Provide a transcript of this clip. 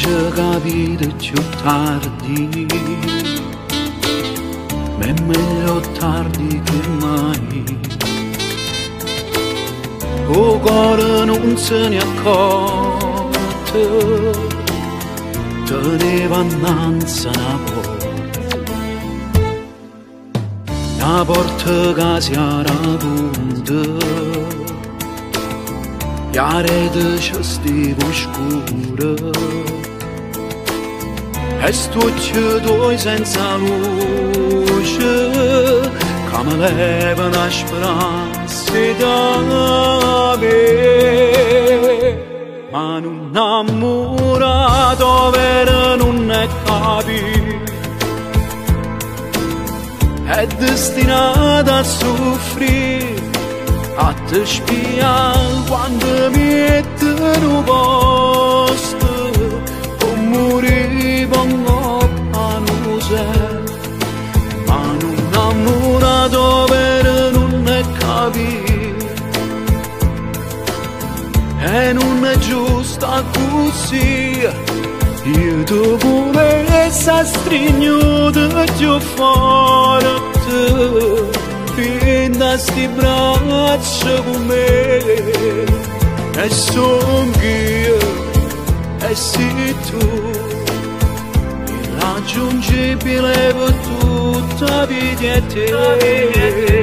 ci capite più tardi, ma è meglio tardi che mai. O cuore non se ne accorge, teneva innanzi una porta che si era punta, e la rete ci stava scura, e stucci tuoi senza luce, che mi leva una speranza da me. Ma non innamorato vero non è capito, è destinato a soffrire, a te spiare quando mi mettono posto, o morire con panuse. Ma non innamorato vero non è capito, e non è giusto così. Io ti volessi stringere più forte, fino a sti braccia con me, e son io, e sei tu, irraggiungibile per tutta vita e te.